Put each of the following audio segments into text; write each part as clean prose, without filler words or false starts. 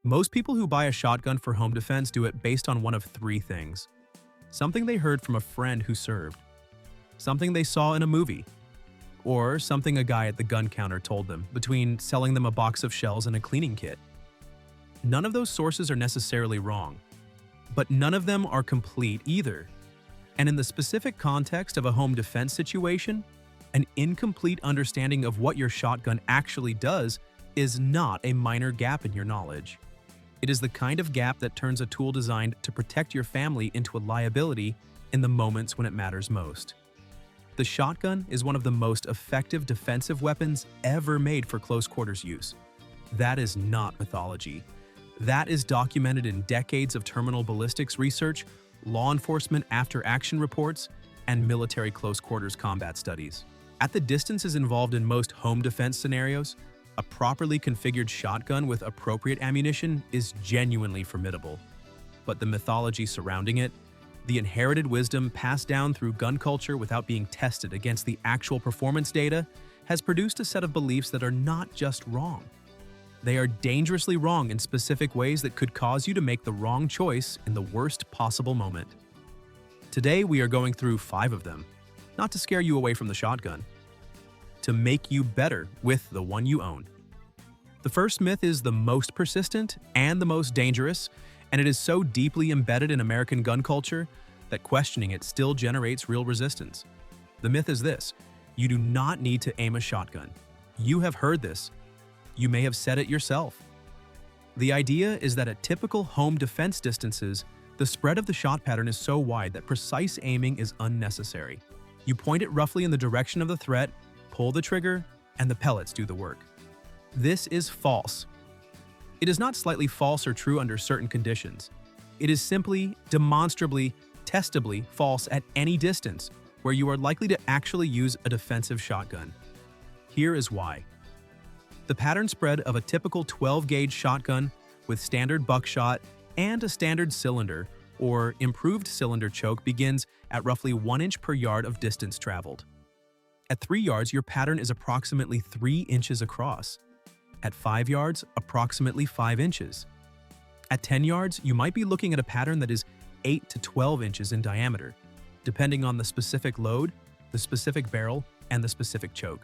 Most people who buy a shotgun for home defense do it based on one of three things: something they heard from a friend who served, something they saw in a movie, or something a guy at the gun counter told them between selling them a box of shells and a cleaning kit. None of those sources are necessarily wrong, but none of them are complete either. And in the specific context of a home defense situation, an incomplete understanding of what your shotgun actually does is not a minor gap in your knowledge. It is the kind of gap that turns a tool designed to protect your family into a liability in the moments when it matters most. The shotgun is one of the most effective defensive weapons ever made for close quarters use. That is not mythology. That is documented in decades of terminal ballistics research, law enforcement after-action reports, and military close quarters combat studies. At the distances involved in most home defense scenarios, a properly configured shotgun with appropriate ammunition is genuinely formidable. But the mythology surrounding it, the inherited wisdom passed down through gun culture without being tested against the actual performance data, has produced a set of beliefs that are not just wrong. They are dangerously wrong in specific ways that could cause you to make the wrong choice in the worst possible moment. Today, we are going through 5 of them, not to scare you away from the shotgun, to make you better with the one you own. The first myth is the most persistent and the most dangerous, and it is so deeply embedded in American gun culture that questioning it still generates real resistance. The myth is this: you do not need to aim a shotgun. You have heard this. You may have said it yourself. The idea is that at typical home defense distances, the spread of the shot pattern is so wide that precise aiming is unnecessary. You point it roughly in the direction of the threat, pull the trigger, and the pellets do the work. This is false. It is not slightly false or true under certain conditions. It is simply, demonstrably, testably false at any distance where you are likely to actually use a defensive shotgun. Here is why. The pattern spread of a typical 12-gauge shotgun with standard buckshot and a standard cylinder or improved cylinder choke begins at roughly 1 inch per yard of distance traveled. At 3 yards, your pattern is approximately 3 inches across. At 5 yards, approximately 5 inches. At 10 yards, you might be looking at a pattern that is 8 to 12 inches in diameter, depending on the specific load, the specific barrel, and the specific choke.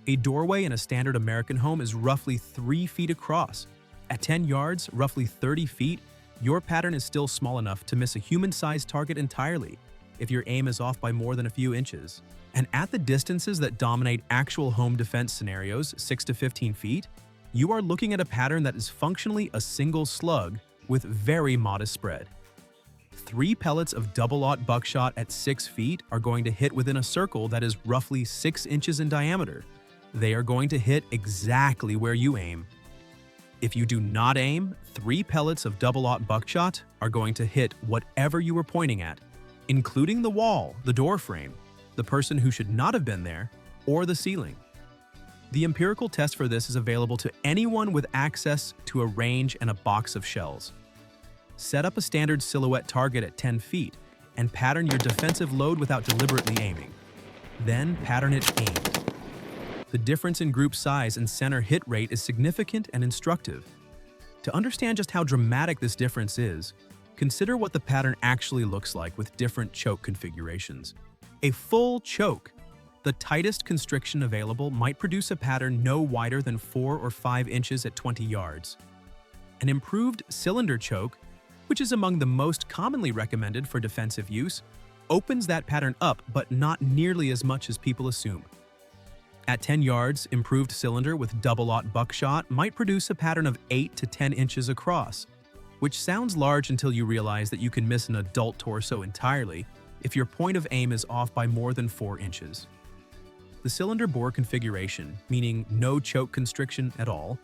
A doorway in a standard American home is roughly 3 feet across. At 10 yards, roughly 30 feet, your pattern is still small enough to miss a human-sized target entirely if your aim is off by more than a few inches. And at the distances that dominate actual home defense scenarios, 6 to 15 feet, you are looking at a pattern that is functionally a single slug with very modest spread. 3 pellets of double-aught buckshot at 6 feet are going to hit within a circle that is roughly 6 inches in diameter. They are going to hit exactly where you aim. If you do not aim, 3 pellets of double-aught buckshot are going to hit whatever you were pointing at, including the wall, the door frame, the person who should not have been there, or the ceiling. The empirical test for this is available to anyone with access to a range and a box of shells. Set up a standard silhouette target at 10 feet and pattern your defensive load without deliberately aiming. Then pattern it aimed. The difference in group size and center hit rate is significant and instructive. To understand just how dramatic this difference is, consider what the pattern actually looks like with different choke configurations. A full choke, the tightest constriction available, might produce a pattern no wider than 4 or 5 inches at 20 yards. An improved cylinder choke, which is among the most commonly recommended for defensive use, opens that pattern up but not nearly as much as people assume. At 10 yards, improved cylinder with double-aught buckshot might produce a pattern of 8 to 10 inches across, which sounds large until you realize that you can miss an adult torso entirely if your point of aim is off by more than 4 inches. The cylinder bore configuration, meaning no choke constriction at all,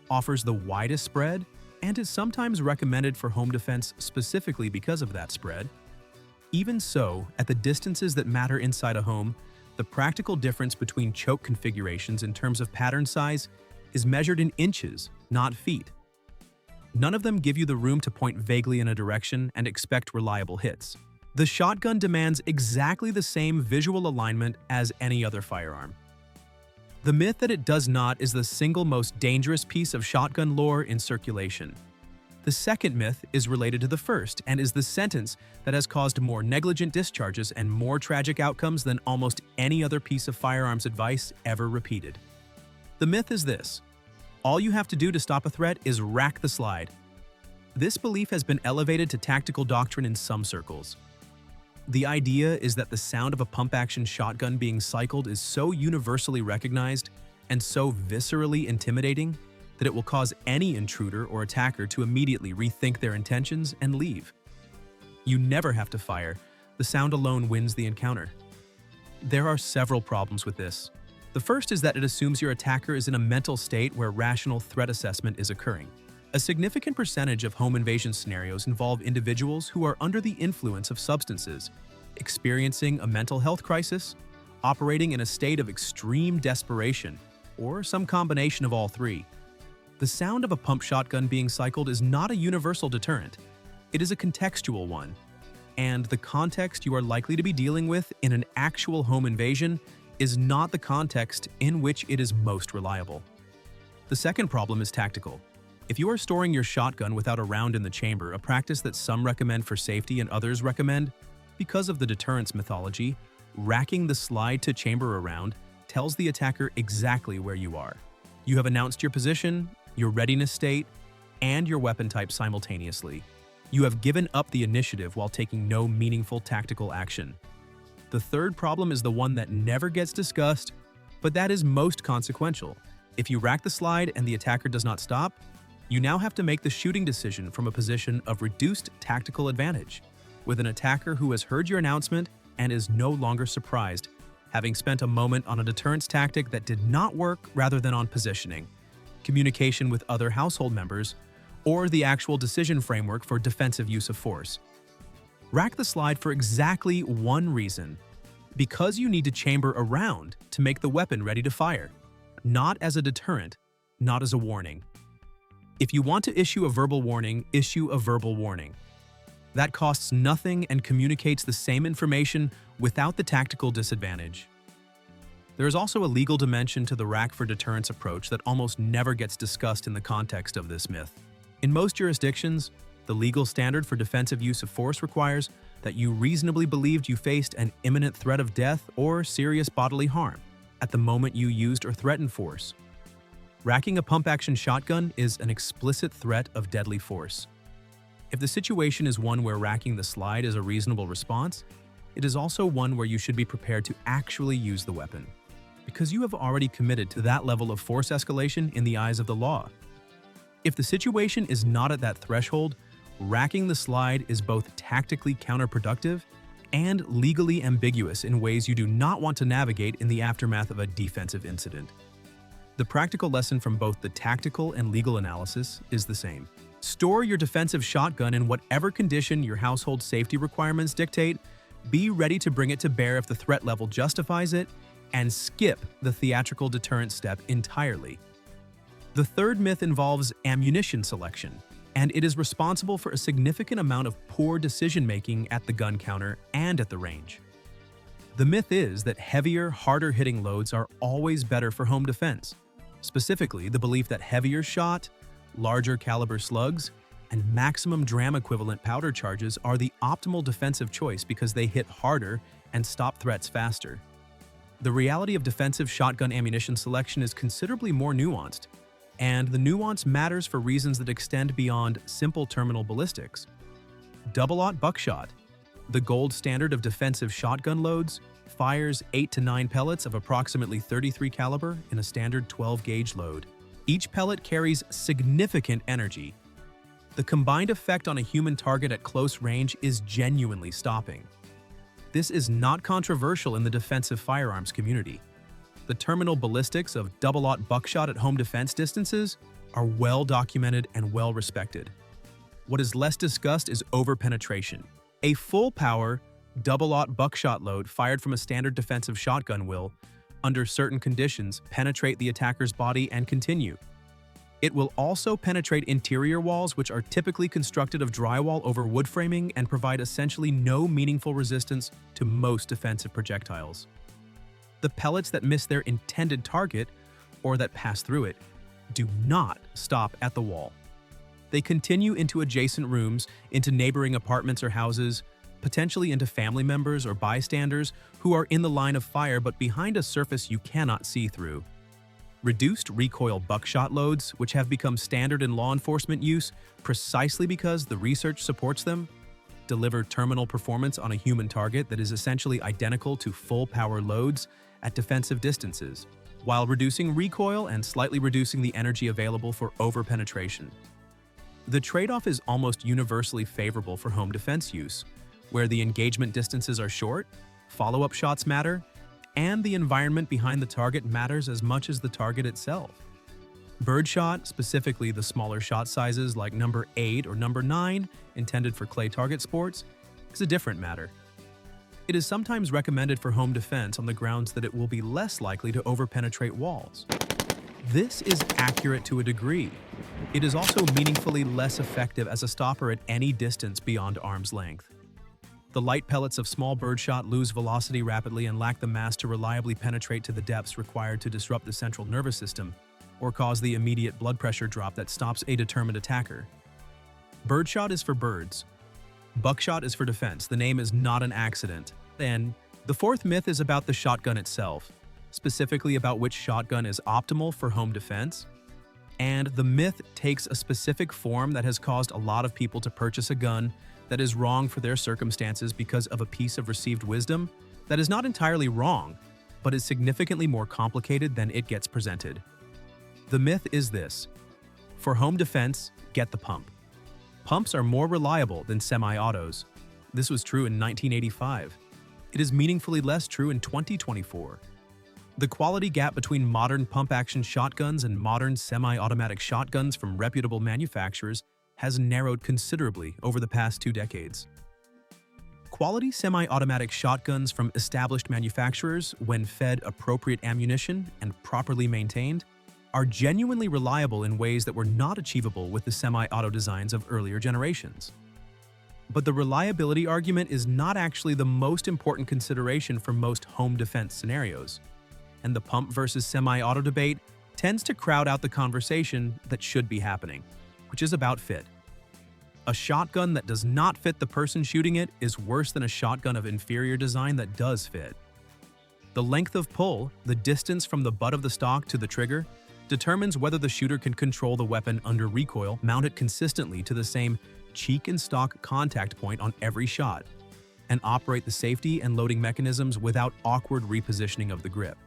offers the widest spread and is sometimes recommended for home defense specifically because of that spread. Even so, at the distances that matter inside a home, the practical difference between choke configurations in terms of pattern size is measured in inches, not feet. None of them give you the room to point vaguely in a direction and expect reliable hits. The shotgun demands exactly the same visual alignment as any other firearm. The myth that it does not is the single most dangerous piece of shotgun lore in circulation. The second myth is related to the first and is the sentence that has caused more negligent discharges and more tragic outcomes than almost any other piece of firearms advice ever repeated. The myth is this: all you have to do to stop a threat is rack the slide. This belief has been elevated to tactical doctrine in some circles. The idea is that the sound of a pump-action shotgun being cycled is so universally recognized and so viscerally intimidating that it will cause any intruder or attacker to immediately rethink their intentions and leave. You never have to fire. The sound alone wins the encounter. There are several problems with this. The first is that it assumes your attacker is in a mental state where rational threat assessment is occurring. A significant percentage of home invasion scenarios involve individuals who are under the influence of substances, experiencing a mental health crisis, operating in a state of extreme desperation, or some combination of all three. The sound of a pump shotgun being cycled is not a universal deterrent. It is a contextual one, and the context you are likely to be dealing with in an actual home invasion is not the context in which it is most reliable. The second problem is tactical. If you are storing your shotgun without a round in the chamber, a practice that some recommend for safety and others recommend because of the deterrence mythology, racking the slide to chamber a round tells the attacker exactly where you are. You have announced your position, your readiness state, and your weapon type simultaneously. You have given up the initiative while taking no meaningful tactical action. The third problem is the one that never gets discussed, but that is most consequential. If you rack the slide and the attacker does not stop, you now have to make the shooting decision from a position of reduced tactical advantage, with an attacker who has heard your announcement and is no longer surprised, having spent a moment on a deterrence tactic that did not work rather than on positioning, communication with other household members, or the actual decision framework for defensive use of force. Rack the slide for exactly one reason: because you need to chamber a round to make the weapon ready to fire, not as a deterrent, not as a warning. If you want to issue a verbal warning, issue a verbal warning. That costs nothing and communicates the same information without the tactical disadvantage. There is also a legal dimension to the rack for deterrence approach that almost never gets discussed in the context of this myth. In most jurisdictions, the legal standard for defensive use of force requires that you reasonably believed you faced an imminent threat of death or serious bodily harm at the moment you used or threatened force. Racking a pump-action shotgun is an explicit threat of deadly force. If the situation is one where racking the slide is a reasonable response, it is also one where you should be prepared to actually use the weapon, because you have already committed to that level of force escalation in the eyes of the law. If the situation is not at that threshold, racking the slide is both tactically counterproductive and legally ambiguous in ways you do not want to navigate in the aftermath of a defensive incident. The practical lesson from both the tactical and legal analysis is the same. Store your defensive shotgun in whatever condition your household safety requirements dictate, be ready to bring it to bear if the threat level justifies it, and skip the theatrical deterrence step entirely. The third myth involves ammunition selection, and it is responsible for a significant amount of poor decision-making at the gun counter and at the range. The myth is that heavier, harder-hitting loads are always better for home defense, specifically the belief that heavier shot, larger caliber slugs, and maximum dram equivalent powder charges are the optimal defensive choice because they hit harder and stop threats faster. The reality of defensive shotgun ammunition selection is considerably more nuanced, and the nuance matters for reasons that extend beyond simple terminal ballistics. Double-aught buckshot, the gold standard of defensive shotgun loads, fires 8 to 9 pellets of approximately 33 caliber in a standard 12-gauge load. Each pellet carries significant energy. The combined effect on a human target at close range is genuinely stopping. This is not controversial in the defensive firearms community. The terminal ballistics of double-aught buckshot at home defense distances are well documented and well respected. What is less discussed is overpenetration. A full-power, double-aught buckshot load fired from a standard defensive shotgun will, under certain conditions, penetrate the attacker's body and continue. It will also penetrate interior walls, which are typically constructed of drywall over wood framing and provide essentially no meaningful resistance to most defensive projectiles. The pellets that miss their intended target, or that pass through it, do not stop at the wall. They continue into adjacent rooms, into neighboring apartments or houses, potentially into family members or bystanders who are in the line of fire but behind a surface you cannot see through. Reduced recoil buckshot loads, which have become standard in law enforcement use precisely because the research supports them, deliver terminal performance on a human target that is essentially identical to full-power loads at defensive distances, while reducing recoil and slightly reducing the energy available for over-penetration. The trade-off is almost universally favorable for home defense use, where the engagement distances are short, follow-up shots matter, and the environment behind the target matters as much as the target itself. Birdshot, specifically the smaller shot sizes like number 8 or number 9, intended for clay target sports, is a different matter. It is sometimes recommended for home defense on the grounds that it will be less likely to overpenetrate walls. This is accurate to a degree. It is also meaningfully less effective as a stopper at any distance beyond arm's length. The light pellets of small birdshot lose velocity rapidly and lack the mass to reliably penetrate to the depths required to disrupt the central nervous system or cause the immediate blood pressure drop that stops a determined attacker. Birdshot is for birds. Buckshot is for defense. The name is not an accident. And the fourth myth is about the shotgun itself, specifically about which shotgun is optimal for home defense. And the myth takes a specific form that has caused a lot of people to purchase a gun that is wrong for their circumstances because of a piece of received wisdom that is not entirely wrong, but is significantly more complicated than it gets presented. The myth is this: for home defense, get the pump. Pumps are more reliable than semi-autos. This was true in 1985. It is meaningfully less true in 2024. The quality gap between modern pump-action shotguns and modern semi-automatic shotguns from reputable manufacturers has narrowed considerably over the past 2 decades. Quality semi-automatic shotguns from established manufacturers, when fed appropriate ammunition and properly maintained, are genuinely reliable in ways that were not achievable with the semi-auto designs of earlier generations. But the reliability argument is not actually the most important consideration for most home defense scenarios, and the pump versus semi-auto debate tends to crowd out the conversation that should be happening, which is about fit. A shotgun that does not fit the person shooting it is worse than a shotgun of inferior design that does fit. The length of pull, the distance from the butt of the stock to the trigger, determines whether the shooter can control the weapon under recoil, mount it consistently to the same cheek and stock contact point on every shot, and operate the safety and loading mechanisms without awkward repositioning of the grip.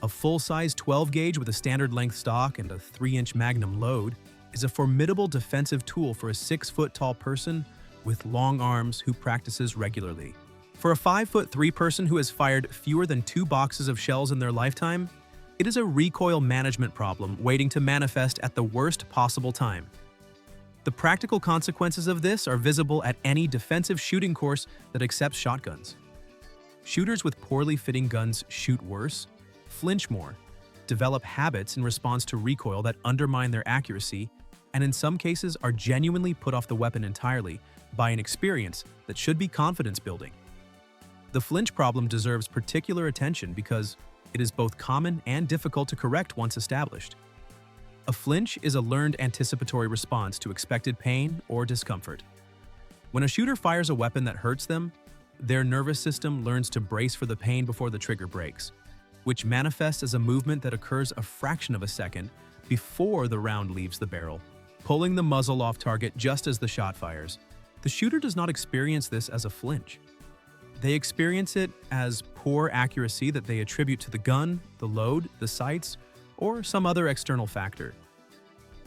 A full-size 12-gauge with a standard length stock and a 3-inch magnum load is a formidable defensive tool for a 6-foot-tall person with long arms who practices regularly. For a 5'3" person who has fired fewer than 2 boxes of shells in their lifetime, it is a recoil management problem waiting to manifest at the worst possible time. The practical consequences of this are visible at any defensive shooting course that accepts shotguns. Shooters with poorly fitting guns shoot worse, flinch more, develop habits in response to recoil that undermine their accuracy, and in some cases are genuinely put off the weapon entirely by an experience that should be confidence-building. The flinch problem deserves particular attention because it is both common and difficult to correct once established. A flinch is a learned anticipatory response to expected pain or discomfort. When a shooter fires a weapon that hurts them, their nervous system learns to brace for the pain before the trigger breaks, which manifests as a movement that occurs a fraction of a second before the round leaves the barrel, pulling the muzzle off target just as the shot fires. The shooter does not experience this as a flinch. They experience it as poor accuracy that they attribute to the gun, the load, the sights, or some other external factor.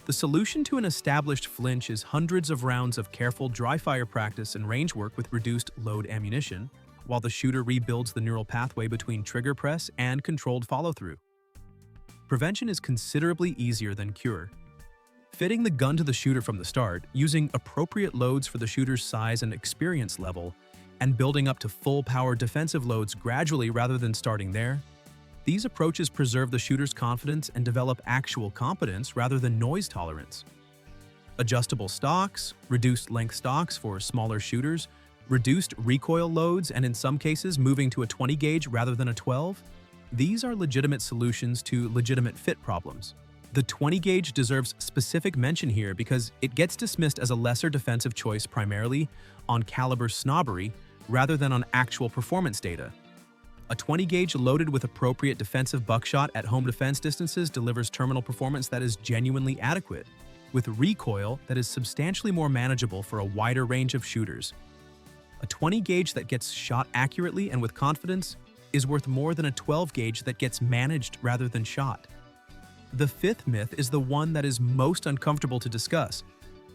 The solution to an established flinch is hundreds of rounds of careful dry-fire practice and range work with reduced load ammunition, while the shooter rebuilds the neural pathway between trigger press and controlled follow-through. Prevention is considerably easier than cure. Fitting the gun to the shooter from the start, using appropriate loads for the shooter's size and experience level, and building up to full-power defensive loads gradually rather than starting there, these approaches preserve the shooter's confidence and develop actual competence rather than noise tolerance. Adjustable stocks, reduced length stocks for smaller shooters, reduced recoil loads, and in some cases moving to a 20-gauge rather than a 12, these are legitimate solutions to legitimate fit problems. The 20 gauge deserves specific mention here because it gets dismissed as a lesser defensive choice primarily on caliber snobbery rather than on actual performance data. A 20 gauge loaded with appropriate defensive buckshot at home defense distances delivers terminal performance that is genuinely adequate, with recoil that is substantially more manageable for a wider range of shooters. A 20 gauge that gets shot accurately and with confidence is worth more than a 12 gauge that gets managed rather than shot. The fifth myth is the one that is most uncomfortable to discuss,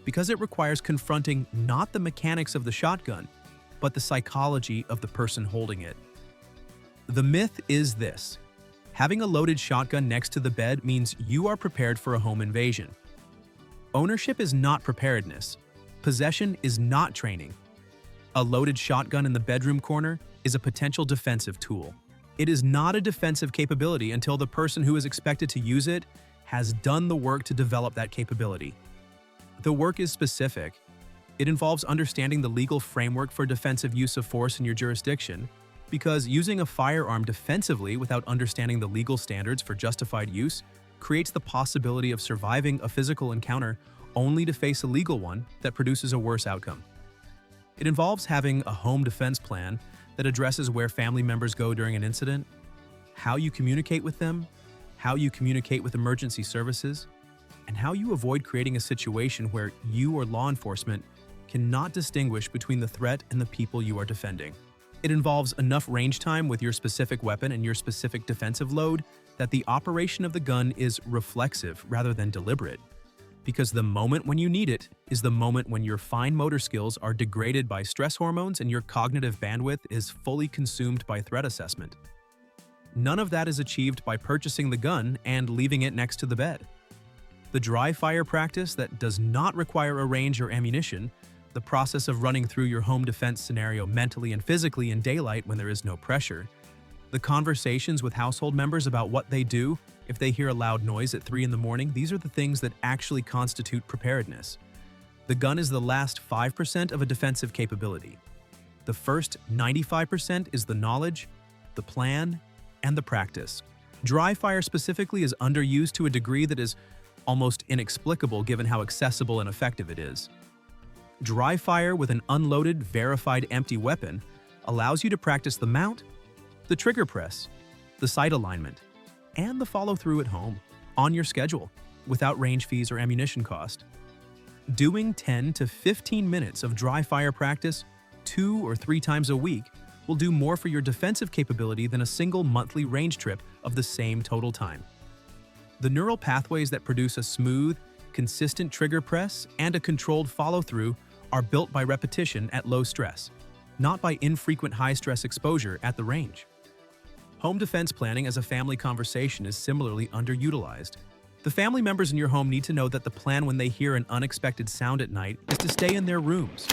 because it requires confronting not the mechanics of the shotgun, but the psychology of the person holding it. The myth is this: having a loaded shotgun next to the bed means you are prepared for a home invasion. Ownership is not preparedness. Possession is not training. A loaded shotgun in the bedroom corner is a potential defensive tool. It is not a defensive capability until the person who is expected to use it has done the work to develop that capability. The work is specific. It involves understanding the legal framework for defensive use of force in your jurisdiction, because using a firearm defensively without understanding the legal standards for justified use creates the possibility of surviving a physical encounter only to face a legal one that produces a worse outcome. It involves having a home defense plan that addresses where family members go during an incident, how you communicate with them, how you communicate with emergency services, and how you avoid creating a situation where you or law enforcement cannot distinguish between the threat and the people you are defending. It involves enough range time with your specific weapon and your specific defensive load that the operation of the gun is reflexive rather than deliberate, because the moment when you need it is the moment when your fine motor skills are degraded by stress hormones and your cognitive bandwidth is fully consumed by threat assessment. None of that is achieved by purchasing the gun and leaving it next to the bed. The dry fire practice that does not require a range or ammunition, the process of running through your home defense scenario mentally and physically in daylight when there is no pressure, the conversations with household members about what they do if they hear a loud noise at 3 in the morning, these are the things that actually constitute preparedness. The gun is the last 5% of a defensive capability. The first 95% is the knowledge, the plan, and the practice. Dry fire specifically is underused to a degree that is almost inexplicable given how accessible and effective it is. Dry fire with an unloaded, verified empty weapon allows you to practice the mount, the trigger press, the sight alignment, and the follow-through at home, on your schedule, without range fees or ammunition cost. Doing 10 to 15 minutes of dry fire practice 2 or 3 times a week will do more for your defensive capability than a single monthly range trip of the same total time. The neural pathways that produce a smooth, consistent trigger press and a controlled follow-through are built by repetition at low stress, not by infrequent high-stress exposure at the range. Home defense planning as a family conversation is similarly underutilized. The family members in your home need to know that the plan when they hear an unexpected sound at night is to stay in their rooms.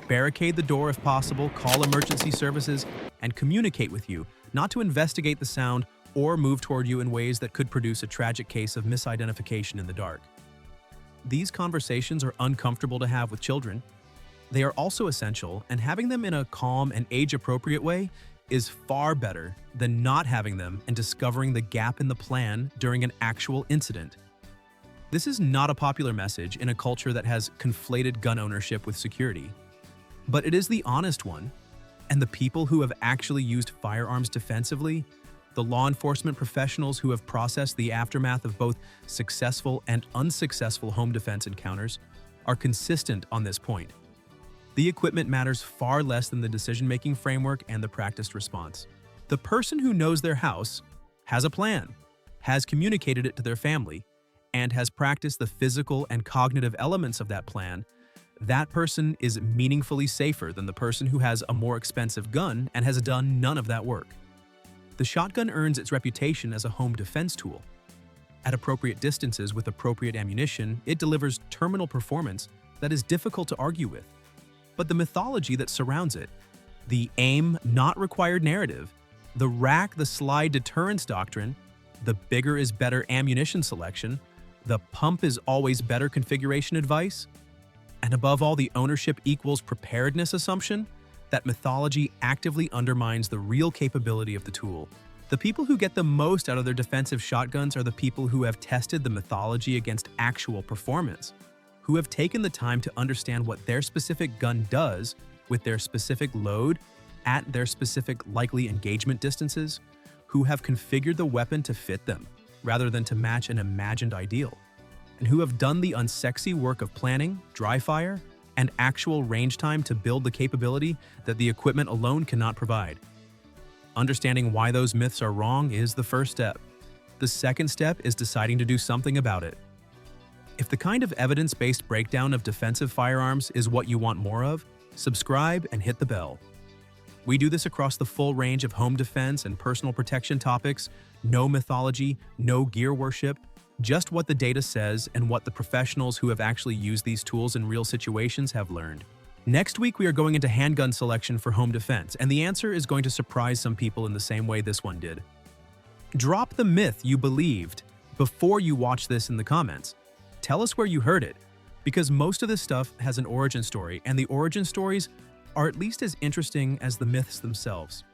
Barricade the door if possible, call emergency services, and communicate with you, not to investigate the sound or move toward you in ways that could produce a tragic case of misidentification in the dark. These conversations are uncomfortable to have with children. They are also essential, and having them in a calm and age-appropriate way is far better than not having them and discovering the gap in the plan during an actual incident. This is not a popular message in a culture that has conflated gun ownership with security, but it is the honest one, and the people who have actually used firearms defensively, the law enforcement professionals who have processed the aftermath of both successful and unsuccessful home defense encounters, are consistent on this point. The equipment matters far less than the decision-making framework and the practiced response. The person who knows their house, has a plan, has communicated it to their family, and has practiced the physical and cognitive elements of that plan, that person is meaningfully safer than the person who has a more expensive gun and has done none of that work. The shotgun earns its reputation as a home defense tool. At appropriate distances with appropriate ammunition, it delivers terminal performance that is difficult to argue with. But the mythology that surrounds it, the aim not required narrative, the rack the slide deterrence doctrine, the bigger is better ammunition selection, the pump is always better configuration advice, and above all the ownership equals preparedness assumption, that mythology actively undermines the real capability of the tool. The people who get the most out of their defensive shotguns are the people who have tested the mythology against actual performance, who have taken the time to understand what their specific gun does with their specific load at their specific likely engagement distances, who have configured the weapon to fit them rather than to match an imagined ideal, and who have done the unsexy work of planning, dry fire, and actual range time to build the capability that the equipment alone cannot provide. Understanding why those myths are wrong is the first step. The second step is deciding to do something about it. If the kind of evidence-based breakdown of defensive firearms is what you want more of, subscribe and hit the bell. We do this across the full range of home defense and personal protection topics. No mythology, no gear worship, just what the data says and what the professionals who have actually used these tools in real situations have learned. Next week, we are going into handgun selection for home defense, and the answer is going to surprise some people in the same way this one did. Drop the myth you believed before you watch this in the comments. Tell us where you heard it, because most of this stuff has an origin story, and the origin stories are at least as interesting as the myths themselves.